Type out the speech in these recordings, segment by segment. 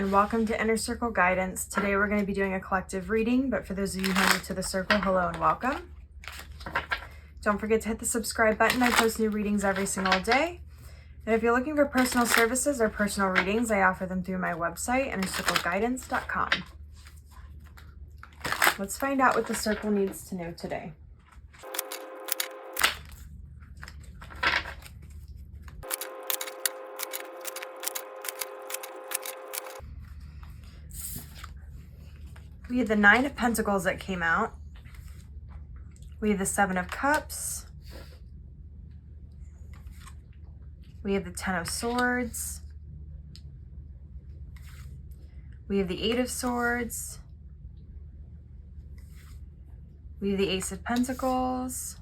and welcome to Inner Circle Guidance. Today we're going to be doing a collective reading, but for those of you who are new to the circle, hello and welcome. Don't forget to hit the subscribe button. I post new readings every single day. And if you're looking for personal services or personal readings, I offer them through my website, innercircleguidance.com. Let's find out what the circle needs to know today. We have the Nine of Pentacles that came out. We have the Seven of Cups. We have the Ten of Swords. We have the Eight of Swords. We have the Ace of Pentacles.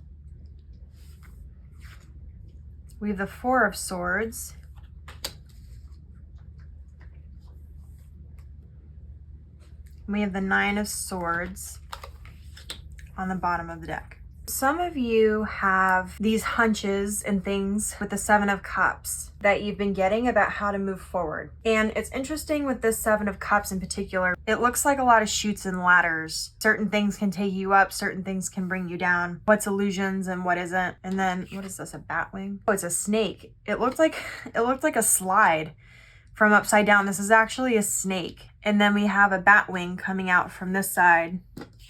We have the Four of Swords. We have the Nine of Swords on the bottom of the deck. Some of you have these hunches and things with the Seven of Cups that you've been getting about how to move forward. And it's interesting with this Seven of Cups in particular, it looks like a lot of chutes and ladders. Certain things can take you up, certain things can bring you down. What's illusions and what isn't. And then, what is this, a bat wing? Oh, it's a snake. It looked like a slide from upside down. This is actually a snake. And then we have a bat wing coming out from this side.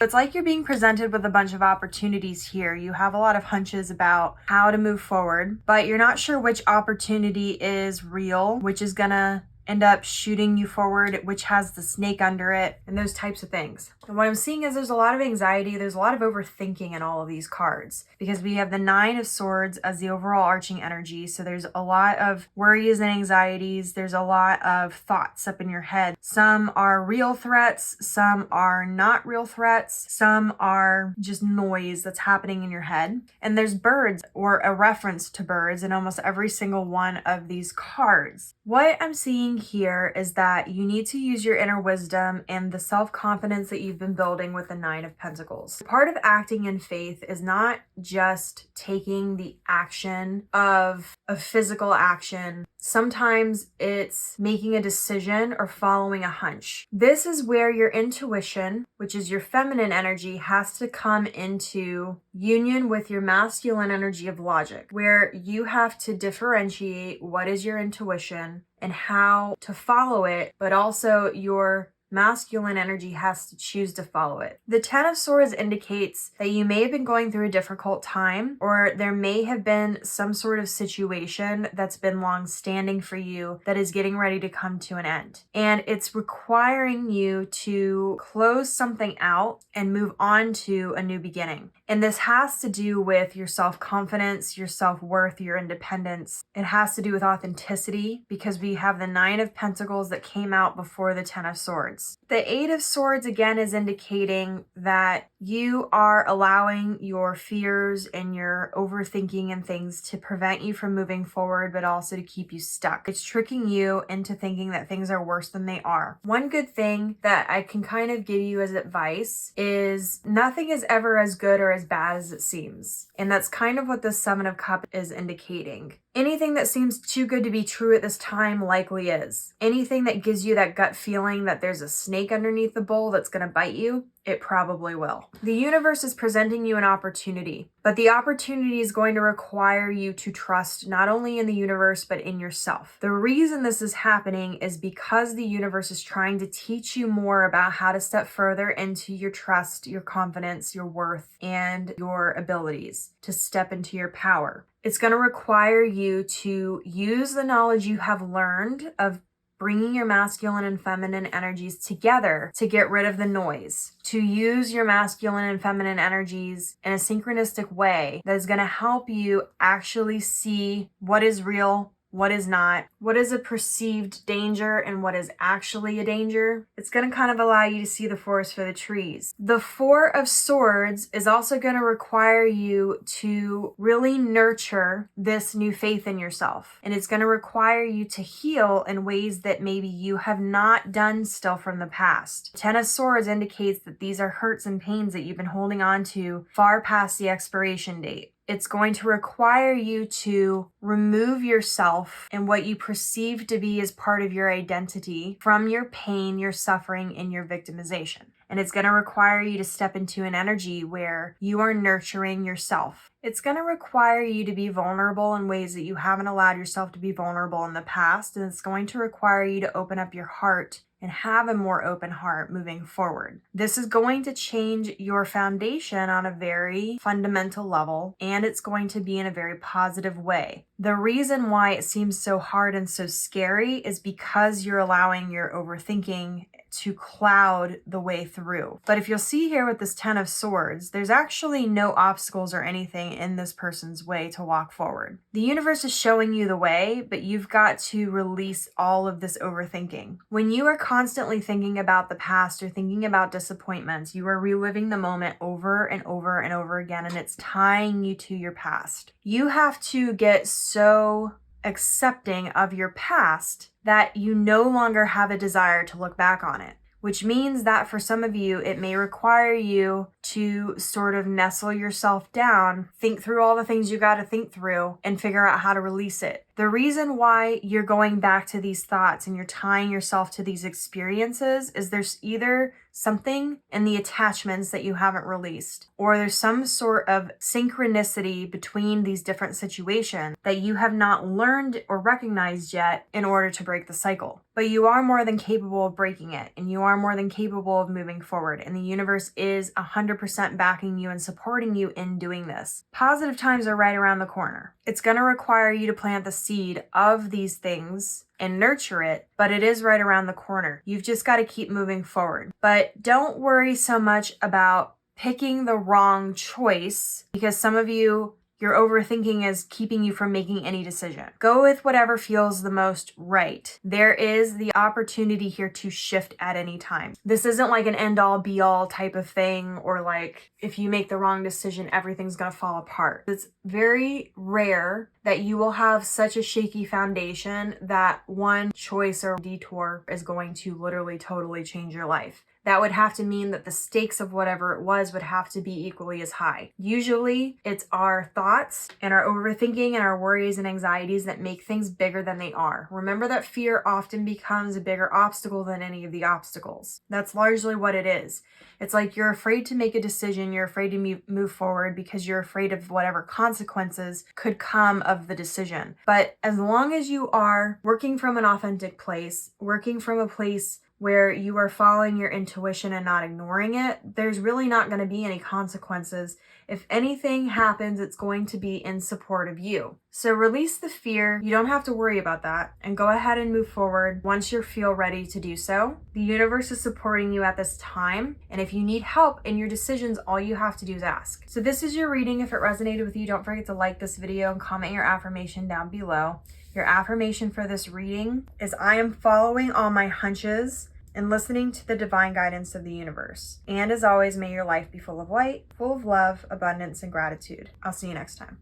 It's like you're being presented with a bunch of opportunities here. You have a lot of hunches about how to move forward, but you're not sure which opportunity is real, which is gonna end up shooting you forward, which has the snake under it, and those types of things. And what I'm seeing is there's a lot of anxiety, there's a lot of overthinking in all of these cards, because we have the Nine of Swords as the overall arching energy. So there's a lot of worries and anxieties. There's a lot of thoughts up in your head. Some are real threats, some are not real threats, some are just noise that's happening in your head. And there's birds or a reference to birds in almost every single one of these cards. What I'm seeing here is that you need to use your inner wisdom and the self-confidence that you've been building with the Nine of Pentacles. Part of acting in faith is not just taking the action of a physical action. Sometimes it's making a decision or following a hunch. This is where your intuition, which is your feminine energy, has to come into union with your masculine energy of logic, where you have to differentiate what is your intuition and how to follow it, but also your masculine energy has to choose to follow it. The Ten of Swords indicates that you may have been going through a difficult time, or there may have been some sort of situation that's been long standing for you that is getting ready to come to an end. And it's requiring you to close something out and move on to a new beginning. And this has to do with your self-confidence, your self-worth, your independence. It has to do with authenticity, because we have the Nine of Pentacles that came out before the Ten of Swords. The Eight of Swords again is indicating that you are allowing your fears and your overthinking and things to prevent you from moving forward, but also to keep you stuck. It's tricking you into thinking that things are worse than they are. One good thing that I can kind of give you as advice is nothing is ever as good or as bad as it seems. And that's kind of what the Seven of Cups is indicating. Anything that seems too good to be true at this time likely is. Anything that gives you that gut feeling that there's a snake underneath the bowl that's going to bite you, it probably will. The universe is presenting you an opportunity, but the opportunity is going to require you to trust not only in the universe, but in yourself. The reason this is happening is because the universe is trying to teach you more about how to step further into your trust, your confidence, your worth, and your abilities to step into your power. It's going to require you to use the knowledge you have learned of bringing your masculine and feminine energies together to get rid of the noise, to use your masculine and feminine energies in a synchronistic way that is going to help you actually see what is real, what is not, what is a perceived danger and what is actually a danger. It's going to kind of allow you to see the forest for the trees. The Four of Swords is also going to require you to really nurture this new faith in yourself. And it's going to require you to heal in ways that maybe you have not done still from the past. Ten of Swords indicates that these are hurts and pains that you've been holding on to far past the expiration date. It's going to require you to remove yourself and what you perceive to be as part of your identity from your pain, your suffering, and your victimization. And it's going to require you to step into an energy where you are nurturing yourself. It's going to require you to be vulnerable in ways that you haven't allowed yourself to be vulnerable in the past. And it's going to require you to open up your heart and have a more open heart moving forward. This is going to change your foundation on a very fundamental level, and it's going to be in a very positive way. The reason why it seems so hard and so scary is because you're allowing your overthinking to cloud the way through. But if you'll see here with this 10 of Swords, there's actually no obstacles or anything in this person's way to walk forward. The universe is showing you the way, but you've got to release all of this overthinking. When you are constantly thinking about the past or thinking about disappointments, you are reliving the moment over and over and over again, and it's tying you to your past. You have to get so accepting of your past that you no longer have a desire to look back on it, which means that for some of you, it may require you to sort of nestle yourself down, think through all the things you got to think through, and figure out how to release it. The reason why you're going back to these thoughts and you're tying yourself to these experiences is there's either something in the attachments that you haven't released, or there's some sort of synchronicity between these different situations that you have not learned or recognized yet in order to break the cycle. But you are more than capable of breaking it, and you are more than capable of moving forward, and the universe is 100% backing you and supporting you in doing this. Positive times are right around the corner. It's going to require you to plant the seed of these things and nurture it, but it is right around the corner. You've just got to keep moving forward. But don't worry so much about picking the wrong choice, because some of you, your overthinking is keeping you from making any decision. Go with whatever feels the most right. There is the opportunity here to shift at any time. This isn't like an end-all be-all type of thing, or like if you make the wrong decision, everything's gonna fall apart. It's very rare that you will have such a shaky foundation that one choice or detour is going to literally totally change your life. That would have to mean that the stakes of whatever it was would have to be equally as high. Usually, it's our thoughts and our overthinking and our worries and anxieties that make things bigger than they are. Remember that fear often becomes a bigger obstacle than any of the obstacles. That's largely what it is. It's like you're afraid to make a decision, you're afraid to move forward because you're afraid of whatever consequences could come of the decision. But as long as you are working from an authentic place, working from a place where you are following your intuition and not ignoring it, there's really not going to be any consequences. If anything happens, it's going to be in support of you. So release the fear. You don't have to worry about that, and go ahead and move forward once you feel ready to do so. The universe is supporting you at this time, and if you need help in your decisions, all you have to do is ask. So this is your reading. If it resonated with you, don't forget to like this video and comment your affirmation down below. Your affirmation for this reading is, I am following all my hunches and listening to the divine guidance of the universe. And as always, may your life be full of light, full of love, abundance, and gratitude. I'll see you next time.